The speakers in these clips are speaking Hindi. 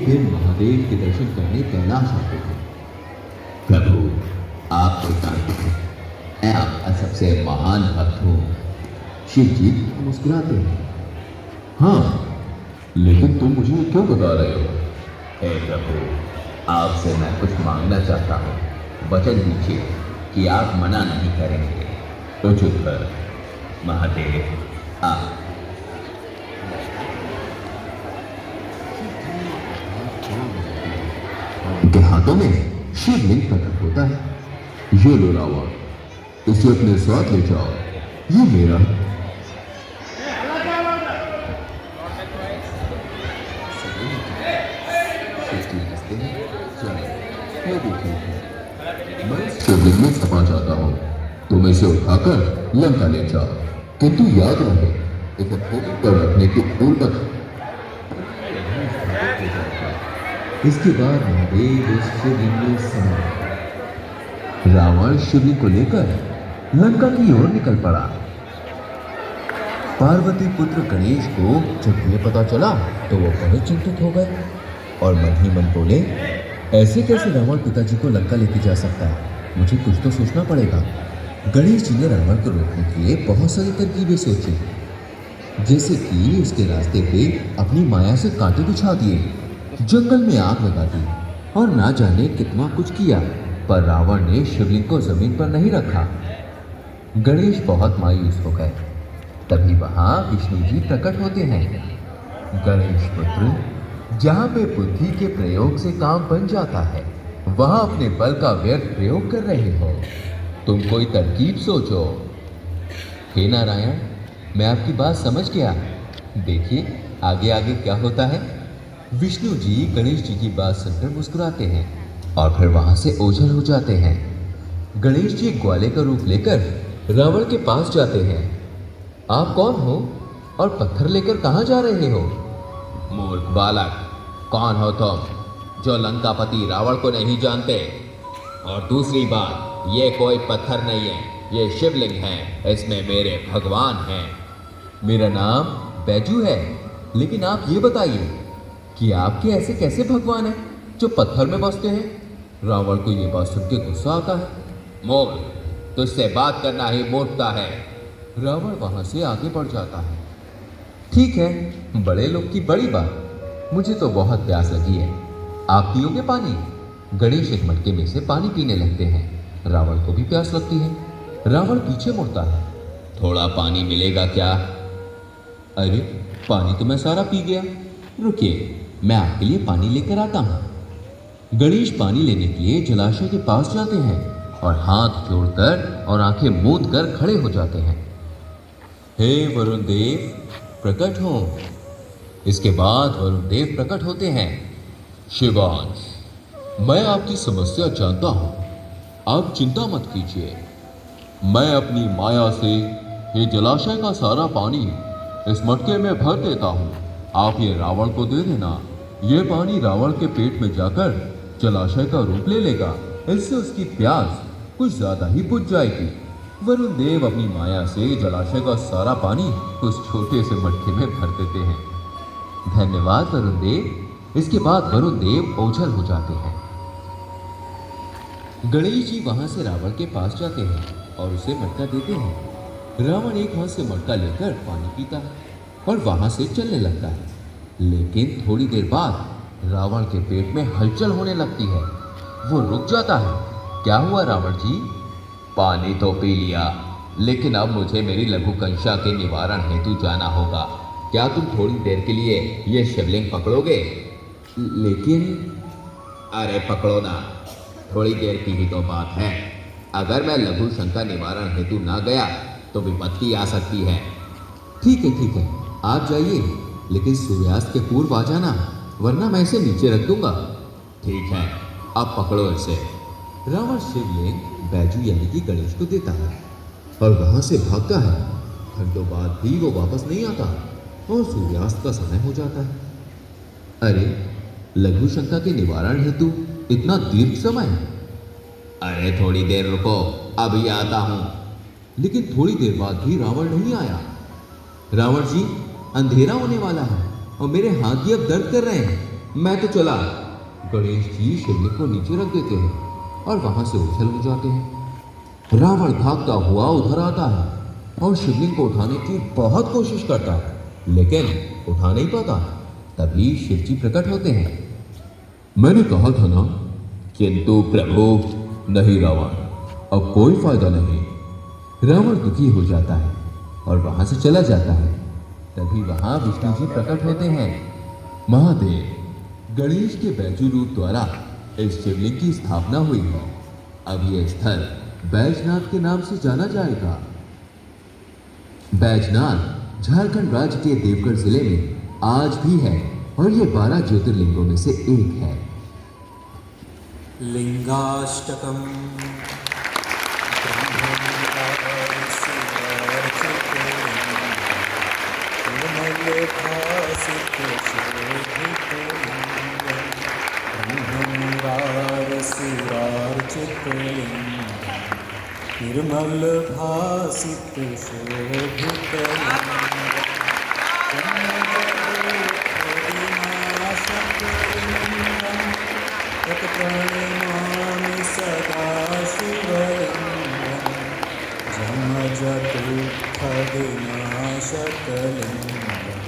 दिन महादेव के दर्शन करने कैलाश आते थे। प्रभु, आप तो जानते हैं मैं आपका सबसे महान भक्त हूँ। शिव जी मुस्कुराते हैं। हाँ, लेकिन तुम मुझे क्यों बता रहे हो? हे प्रभु, आपसे मैं कुछ मांगना चाहता हूँ। वचन दीजिए कि आप मना नहीं करेंगे। तो चुप कर महादेव। आप उनके हाथों में शिवलिंग प्रकट होता है। ये लो रावण, इसे अपने साथ ले जाओ, ये मेरा है। मैं इस शिवलिंग में समा जाता हूँ, तुम इसे उठाकर लंका ले जाओ, किंतु याद रहे इसे भूमि पर रखने की भूल मत। इसके बाद महादेव उस शिवलिंग में समा गए। रावण शिवलिंग को लेकर लंका की ओर निकल पड़ा। पार्वती पुत्र गणेश को जब ये पता चला तो वो बहुत चिंतित हो गए और मन ही मन बोले, ऐसे कैसे रावण पिताजी को लंका लेके जा सकता है? मुझे कुछ तो सोचना पड़ेगा। गणेश जी ने रावण को रोकने के लिए बहुत सारी तरकीबें सोची, जैसे कि उसके रास्ते पे अपनी माया से कांटे बिछा दिए, जंगल में आग लगा दी और ना जाने कितना कुछ किया, पर रावण ने शिवलिंग को जमीन पर नहीं रखा। गणेश बहुत मायूस हो गए। तभी वहां विष्णु जी प्रकट होते हैं। गणेश पुत्र, जहां पे बुद्धि के प्रयोग से काम बन जाता है, वहां अपने बल का व्यर्थ प्रयोग कर रहे हो। तुम कोई तरकीब सोचो। हे नारायण, मैं आपकी बात समझ गया। देखिए आगे आगे क्या होता है। विष्णु जी गणेश जी की बात सुनकर मुस्कुराते हैं और फिर वहां से ओझल हो जाते हैं। गणेश जी ग्वाले का रूप लेकर रावण के पास जाते हैं। आप कौन हो और पत्थर लेकर कहां जा रहे हो? मूर्ख बालक, कौन हो तुम जो लंकापति रावण को नहीं जानते? और दूसरी बात, ये कोई पत्थर नहीं है, ये शिवलिंग है, इसमें मेरे भगवान हैं। मेरा नाम बैजू है, लेकिन आप ये बताइए कि आपके ऐसे कैसे भगवान हैं जो पत्थर में बसते हैं? रावण को ये बात सुन के गुस्सा आता है। मूर्ख, तुझसे बात करना ही मूर्खता है। रावण वहां से आगे बढ़ जाता है। ठीक है, बड़े लोग की बड़ी बात, मुझे तो बहुत प्यास लगी है, आप पियोगे पानी? गणेश एक मटके में से पानी पीने लगते हैं। रावण को भी प्यास लगती है। रावण पीछे मुड़ता है। थोड़ा पानी मिलेगा क्या? अरे, पानी तो मैं सारा पी गया। रुकिए, मैं आपके लिए पानी लेकर आता हूं। गणेश पानी लेने के लिए जलाशय के पास जाते हैं और हाथ जोड़कर और आंखें मूंद कर खड़े हो जाते हैं। हे वरुण देव, प्रकट हो। इसके बाद वरुण देव प्रकट होते हैं। शिवांश, मैं आपकी समस्या जानता हूं, आप चिंता मत कीजिए। मैं अपनी माया से ये जलाशय का सारा पानी इस मटके में भर देता हूं। आप ये रावण को दे देना। ये पानी रावण के पेट में जाकर जलाशय का रूप ले लेगा। इससे उसकी प्यास कुछ ज्यादा ही बुझ जाएगी। वरुण देव अपनी माया से जलाशय का सारा पानी उस छोटे से मटके में भर देते हैं। धन्यवाद वरुण देव। इसके बाद वरुण देव ओझल हो जाते हैं। गणेश जी वहां से रावण के पास जाते हैं और उसे मटका देते हैं। रावण एक हाथ से मटका लेकर पानी पीता है और वहां से चलने लगता है। लेकिन थोड़ी देर बाद रावण के पेट में हलचल होने लगती है। वो रुक जाता है। क्या हुआ रावण जी? पानी तो पी लिया, लेकिन अब मुझे मेरी लघुकंशा के निवारण हेतु जाना होगा। क्या तुम थोड़ी देर के लिए ये शिवलिंग पकड़ोगे? लेकिन अरे पकड़ो ना, थोड़ी देर की ही तो बात है। अगर मैं लघु शंका निवारण हेतु ना गया तो विपत्ति आ सकती है। ठीक है, आप जाइए, लेकिन सूर्यास्त के पूर्व आ जाना, वरना मैं इसे नीचे रख दूंगा। ठीक है, अब पकड़ो इसे। रावण शिवलिंग बैजू यानी कि गणेश को देता है और वहां से भागता है। घंटों बाद भी वो वापस नहीं आता और सूर्यास्त का समय हो जाता है। अरे, लघु शंका के निवारण हेतु इतना दीर्घ समय? अरे थोड़ी देर रुको, अभी आता हूं। लेकिन थोड़ी देर बाद भी रावण नहीं आया। रावण जी, अंधेरा होने वाला है और मेरे हाथ भी अब दर्द कर रहे हैं, मैं तो चला। गणेश जी शिवलिंग को नीचे रख देते हैं और वहां से उछल हो जाते हैं। रावण भागता हुआ उधर आता है और शिवलिंग को उठाने की बहुत कोशिश करता है, लेकिन उठा नहीं पाता। तभी शिव जी प्रकट होते हैं। मैंने कहा था ना, किंतु प्रभु नहीं रावण, अब कोई फायदा नहीं। रावण दुखी हो जाता है और वहां से चला जाता है। तभी वहां विष्णु जी प्रकट होते हैं। महादेव, गणेश के बैजू रूप द्वारा इस शिवलिंग की स्थापना हुई है। अब यह स्थल बैजनाथ के नाम से जाना जाएगा। बैजनाथ झारखंड राज्य के देवगढ़ जिले में आज भी है और ये 12 ज्योतिर्लिंगों में से एक है। लिंगाष्टकम निर्मल भासित शोभित तत्प्रणमामि सदा शिवलिंगं जमजदुःखविनाशकलिंगं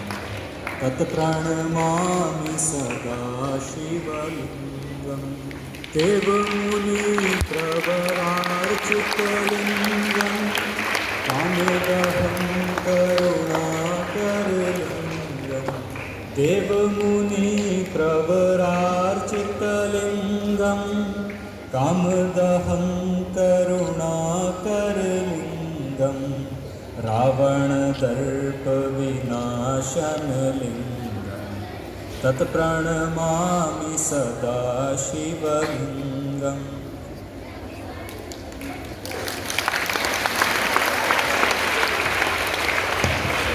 तत्प्रणमामि सदा शिवलिंगं देवमुनिप्रवरार्चितलिंगं कामदहं करुणाकरलिंगं देवमुनिप्रवरार्चितलिंगं कामदहं करुणाकरलिंगं रावणदर्पविनाशनलिंगं तत्प्रणमामि सदा शिवलिंगं